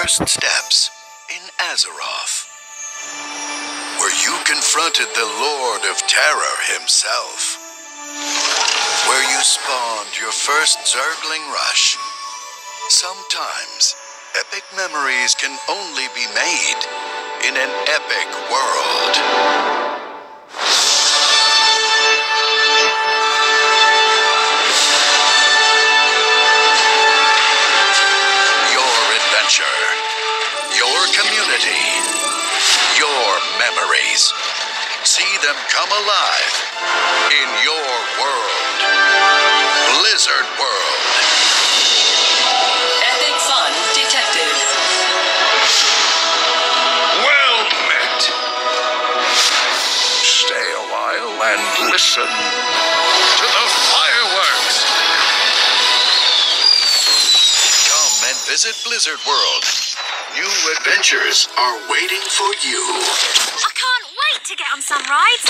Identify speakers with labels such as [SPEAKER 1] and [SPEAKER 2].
[SPEAKER 1] first steps in Azeroth, where you confronted the Lord of Terror himself, where you spawned your first Zergling rush. Sometimes, epic memories can only be made in an epic world. Your community, your memories. See them come alive in your world. Blizzard World.
[SPEAKER 2] Epic fun detected.
[SPEAKER 1] Well met. Stay a while and listen to the fireworks. Come and visit Blizzard World. New adventures are waiting for you.
[SPEAKER 3] I can't wait to get on some rides.